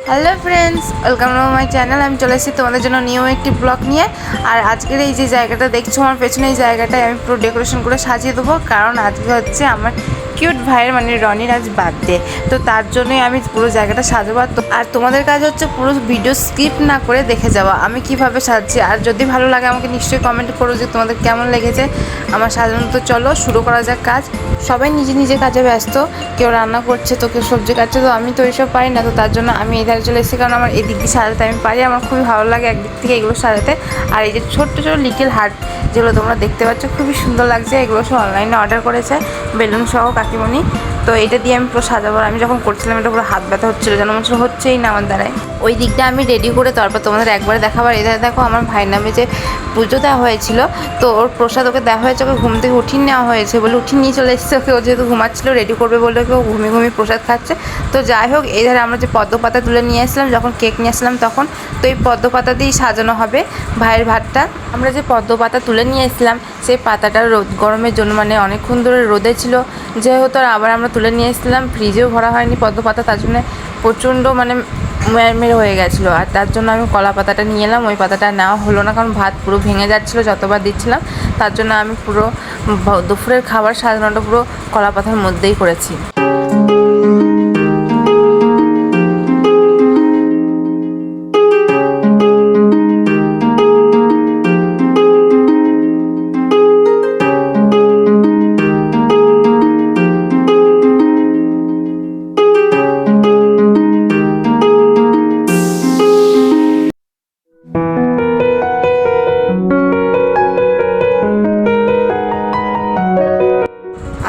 Hello friends, welcome to my channel. আমি চলে এসেছি তোমাদের জন্য নিউ একটি ব্লগ নিয়ে। আর আজকের এই যে জায়গাটা দেখছো আমার পেছনে, এই জায়গাটায় আমি পুরো ডেকোরেশন করে সাজিয়ে দেবো, কারণ আজকে হচ্ছে আমার কিউট ভাইয়ের মানে রনির আজ বার্থডে। তো তার জন্যই আমি পুরো জায়গাটা সাজাবো। আর তোমাদের কাজ হচ্ছে পুরো ভিডিও স্কিপ না করে দেখে যাওয়া আমি কিভাবে সাজছি। আর যদি ভালো লাগে আমাকে নিশ্চয়ই কমেন্ট করো যে তোমাদের কেমন লেগেছে আমার সাজানো। তো চলো শুরু করা যাক কাজ। সবাই নিজে নিজে কাজে ব্যস্ত, কেউ রান্না করছে তো কেউ সবজি কাটছে। তো আমি তো এইসব পারি না, তো তার জন্য আমি এই ধারে চলে এসেছি, কারণ আমার এই দিক দিয়ে সাজাতে আমি পারি। আমার খুবই ভালো লাগে একদিক থেকে এগুলো সাজাতে। আর এই যে ছোট্ট ছোটো লিটল হার্ট যেগুলো তোমরা দেখতে পাচ্ছ খুবই সুন্দর লাগছে, এগুলো সব অনলাইনে অর্ডার করেছে বেলুন সহ কাকিমণি। তো এটা দিয়ে আমি পুরো সাজাবো। আমি যখন করছিলাম এটা পুরো হাত ব্যথা হচ্ছিলো, যেন মনে হচ্ছেই না আমার দ্বারায়। ওই দিকটা আমি রেডি করে তারপর তোমাদের একবারে দেখাবার। এদের দেখো আমার ভাইয়ের নামে যে পুজো দেওয়া হয়েছিল, তো ওর প্রসাদ ওকে দেওয়া হয়েছে। ওকে ঘুম থেকে উঠিয়ে নেওয়া হয়েছে বলে উঠিয়ে নিয়ে চলে এসেছে ওকে। ও যেহেতু ঘুমাচ্ছিলো রেডি করবে বলে ওকে ঘুমিয়ে ঘুমিয়ে প্রসাদ খাচ্ছে। তো যাই হোক, এই ধারে আমরা যে পদ্ম পাতা তুলে নিয়ে আসলাম যখন কেক নিয়ে আসলাম তখন, তো এই পদ্ম পাতা দিয়েই সাজানো হবে ভাইয়ের ভাতটা। আমরা যে পদ্ম পাতা তুলে নিয়ে এসলাম সেই পাতাটা রোদ গরমের জন্য মানে অনেকক্ষণ ধরে রোদে ছিল, যেহেতু আবার আমরা তুলে নিয়ে এসেছিলাম, ফ্রিজেও ভরা হয়নি পদ্ম পাতা, তার জন্য প্রচণ্ড মানে মেরমেরে হয়ে গেছিলো। আর তার জন্য আমি কলা পাতাটা নিয়ে এলাম। ওই পাতাটা নেওয়া হলো না, কারণ ভাত পুরো ভেঙে যাচ্ছিলো যতবার দিচ্ছিলাম। তার জন্য আমি পুরো দুপুরের খাবার সাজানোটা পুরো কলা পাতার মধ্যেই করেছি।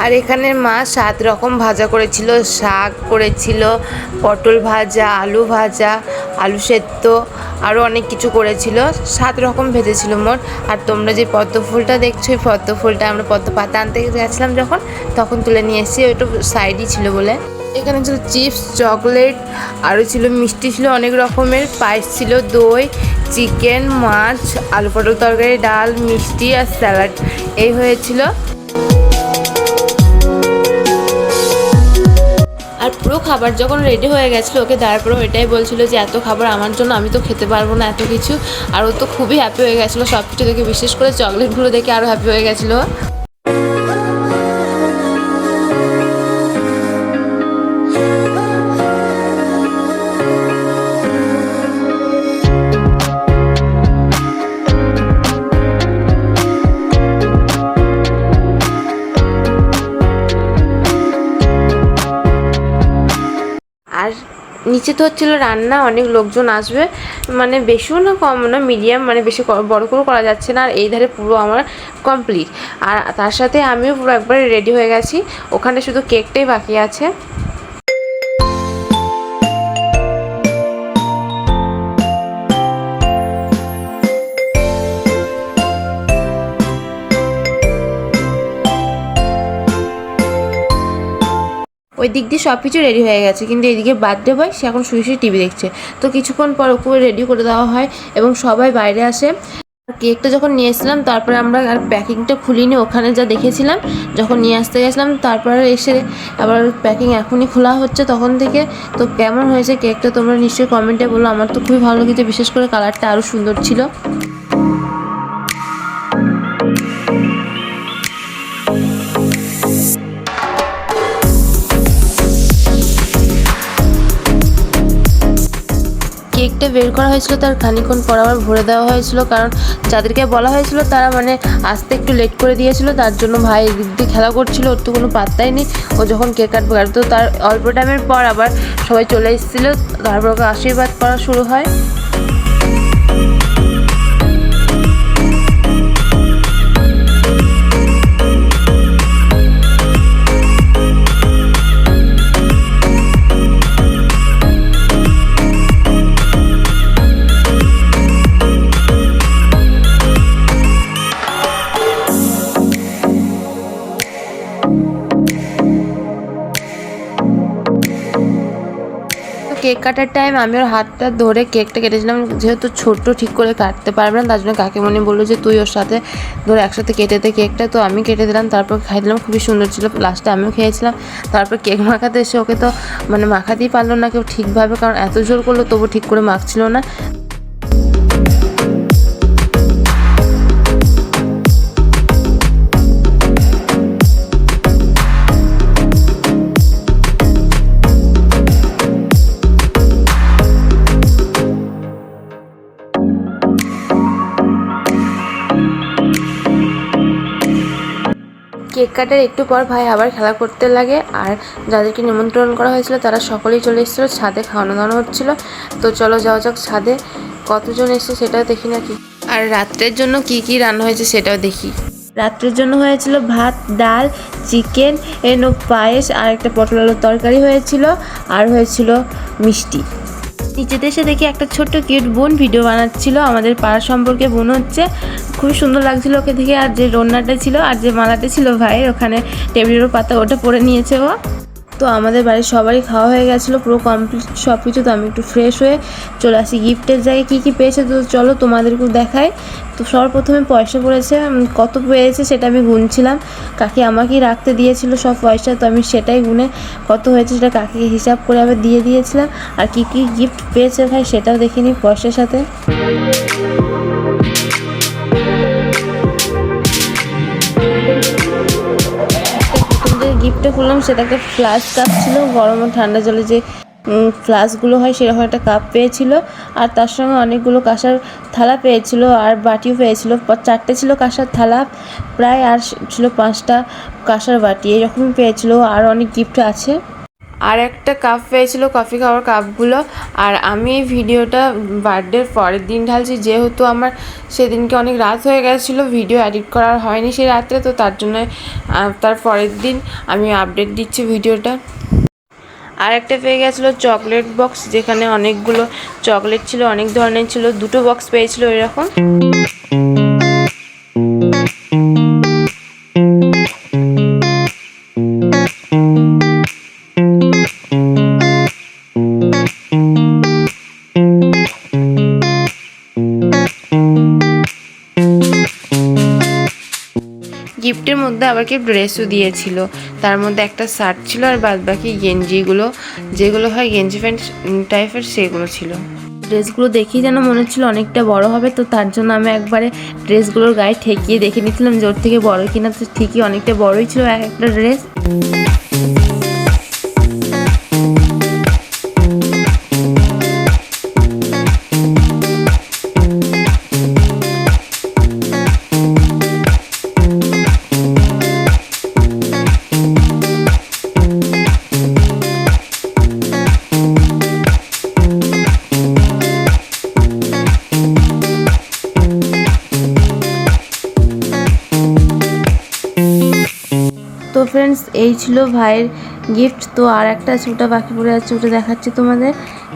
আর এখানে মা 7 রকম ভাজা করেছিল, শাক করেছিল, পটল ভাজা, আলু ভাজা, আলু সেদ্ধ, আরও অনেক কিছু করেছিল। 7 রকম ভেজেছিল মোট। আর তোমরা যে পদ্ম ফুলটা দেখছো, এই পদ্ম ফুলটা আমরা পদ্ম পাতা আনতে গেছিলাম যখন, তখন তুলে নিয়ে এসেছি, ওইটা সাইডই ছিল বলে। এখানে ছিল চিপস, চকলেট, আরও ছিল মিষ্টি, ছিল অনেক রকমের, পায়েস ছিল, দই, চিকেন, মাছ, আলু পটল তরকারি, ডাল, মিষ্টি আর স্যালাড এই হয়েছিল। আর পুরো খাবার যখন রেডি হয়ে গেছিলো ওকে তারপরে এটাই বলছিল যে এত খাবার আমার জন্য, আমি তো খেতে পারবো না এত কিছু। আর ও তো খুবই হ্যাপি হয়ে গেছিলো সব কিছু দেখে, বিশেষ করে চকলেটগুলো দেখে আরও হ্যাপি হয়ে গেছিলো। আর নিচে তো হচ্ছিলো রান্না, অনেক লোকজন আসবে, মানে বেশিও না কম না, মিডিয়াম, মানে বেশি বড় করে করা যাচ্ছে না। আর এই ধারে পুরো আমার কমপ্লিট। আর তার সাথে আমিও পুরো একবারে রেডি হয়ে গেছি, ওখানে শুধু কেকটাই বাকি আছে। ওই দিক দিয়ে সব কিছু রেডি হয়ে গেছে, কিন্তু এদিকে বার্থডে বয় সে এখন শুয়ে শুয়ে টিভি দেখছে। তো কিছুক্ষণ পর ওকে রেডি করে দেওয়া হয় এবং সবাই বাইরে আসে। কেকটা যখন নিয়ে এসেছিলাম তারপরে আমরা আর প্যাকিংটা খুলিনি, ওখানে যা দেখেছিলাম যখন নিয়ে আসতে গেছিলাম, তারপরে এসে আবার প্যাকিং এখনই খোলা হচ্ছে তখন থেকে। তো কেমন হয়েছে কেকটা তোমরা নিশ্চয়ই কমেন্টে বলো। আমার তো খুবই ভালো লেগেছে, বিশেষ করে কালারটা আরও সুন্দর ছিল। কেকটা বের করা হয়েছিল, তার খানিক্ষণ পর আবার ভরে দেওয়া হয়েছিল, কারণ যাদেরকে বলা হয়েছিল তারা মানে আসতে একটু লেট করে দিয়েছিল। তার জন্য ভাই এদিক দিয়ে খেলা করছিল, ওর তো কোনো পাত্তাই নেই। ও যখন কেক কাটবে, তো তার অল্প টাইমের পর আবার সবাই চলে এসেছিলো, তারপর ওকে আশীর্বাদ করা শুরু হয়। কেক কাটার টাইম আমি ওর হাতটা ধরে কেকটা কেটেছিলাম, যেহেতু ছোট্ট ঠিক করে কাটতে পারবে না, তার জন্য কাকিমণি বললো যে তুই ওর সাথে ধরে একসাথে কেটে দে কেকটা। তো আমি কেটে দিলাম, তারপর খাই দিলাম, খুবই সুন্দর ছিল। লাস্টে আমিও খেয়েছিলাম। তারপর কেক মাখাতে এসে ওকে তো মানে মাখাতেই পারলো না কেউ ঠিকভাবে, কারণ এত জোর করলো তবু ঠিক করে মাখছিল না। কেক কাটার একটু পর ভাই আবার খেলা করতে লাগে, আর যাদেরকে নিমন্ত্রণ করা হয়েছিল তারা সকলেই চলে এসেছিলো। ছাদে খাওয়ানো দাওয়ানো হচ্ছিলো। তো চলো যাওয়া যাক ছাদে, কতজন এসেছে সেটাও দেখি নাকি, আর রাত্রের জন্য কি কি রান্না হয়েছে সেটাও দেখি। রাত্রের জন্য হয়েছিল ভাত, ডাল, চিকেন, পায়েস, আর একটা পটল আলুর তরকারি হয়েছিল, আর হয়েছিল মিষ্টি। নিচেতে এসে দেখি একটা ছোট্ট কিউট বোন ভিডিও বানাচ্ছিল, আমাদের পাড়ার সম্পর্কে বোন হচ্ছে। খুবই সুন্দর লাগছিল ওকে দেখে। আর যে রন্নাটা ছিল আর যে মালাটা ছিল ভাইয়ের ওখানে টেবিলের পাতা, ওটা পরে নিয়েছে ও। তো আমাদের বাড়ির সবারই খাওয়া হয়ে গেছিলো, পুরো কমপ্লিট সব কিছু। তো আমি একটু ফ্রেশ হয়ে চলে আসি। গিফটের জায়গায় কী কী পেয়েছে তো চলো তোমাদেরকেও দেখাই। তো সর্বপ্রথমে পয়সা পড়েছে, কত পেয়েছে সেটা আমি গুনছিলাম। কাকি আমাকেই রাখতে দিয়েছিল সব পয়সা, তো আমি সেটাই গুনে কত হয়েছে সেটা কাকিকে হিসাব করে আবার দিয়ে দিয়েছিলাম। আর কী কী গিফট পেয়েছে ভাই সেটাও দেখিনি পয়সার সাথে। গিফটটা খুললাম, সেটা একটা ফ্লাশ কাপ ছিল, গরম ও ঠান্ডা জলে যে ফ্লাশগুলো হয় সেরকম একটা কাপ পেয়েছিল। আর তার সঙ্গে অনেকগুলো কাঁসার থালা পেয়েছিল, আর বাটিও পেয়েছিল। 4টে ছিল কাঁসার থালা প্রায়, আর ছিল 5টা কাঁসার বাটি, এরকমই পেয়েছিল। আর অনেক গিফট আছে। আর একটা কাপ পেয়েছিল, কফি খাওয়ার কাপগুলো। আর আমি এই ভিডিওটা বার্থডের পরের দিন ঢালছি, যেহেতু আমার সেদিনকে অনেক রাত হয়ে গেছিলো, ভিডিও এডিট করার হয়নি সেই রাত্রে, তো তার জন্য তার পরের দিন আমি আপডেট দিচ্ছি ভিডিওটা। আর একটা পেয়ে গেছিলো চকলেট বক্স, যেখানে অনেকগুলো চকলেট ছিল, অনেক ধরনের ছিল। 2টো বক্স পেয়েছিল এরকম। গিফটের মধ্যে আবার কি ড্রেসও দিয়েছিল, তার মধ্যে একটা শার্ট ছিল, আর বাদ বাকি গেঞ্জিগুলো যেগুলো হয় গেঞ্জি প্যান্ট টাইপের সেগুলো ছিল। ড্রেসগুলো দেখেই যেন মনে হচ্ছিল অনেকটা বড় হবে, তো তার জন্য আমি একবারে ড্রেসগুলোর গায়ে ঠেকিয়ে দেখে নিচ্ছিলাম যে ওর থেকে বড় কিনা। তো ঠিকই অনেকটা বড়ই ছিল এক একটা ড্রেস। তো ফ্রেন্ডস এই ছিল ভাইয়ের গিফট। তো আর একটা আছে, ওটা বাকি পড়ে আছে, ওটা দেখাচ্ছি তোমাদের।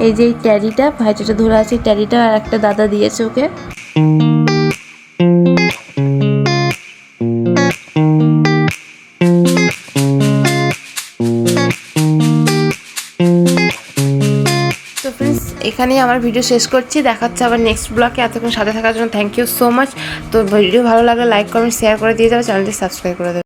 এই যে এই ট্যাডিটা, ভাই যেটা ধরে আছে এই ট্যাডিটা আর একটা দাদা দিয়েছে ওকে। তো ফ্রেন্ডস এখানেই আমার ভিডিও শেষ করছি, দেখাচ্ছে আবার নেক্সট ব্লগে। এতক্ষণ সাথে থাকার জন্য থ্যাংক ইউ সো মাচ। তো ভিডিও ভালো লাগলে লাইক কমেন্ট শেয়ার করে দিয়ে যাবে, চ্যানেলটি সাবস্ক্রাইব করে দেবে।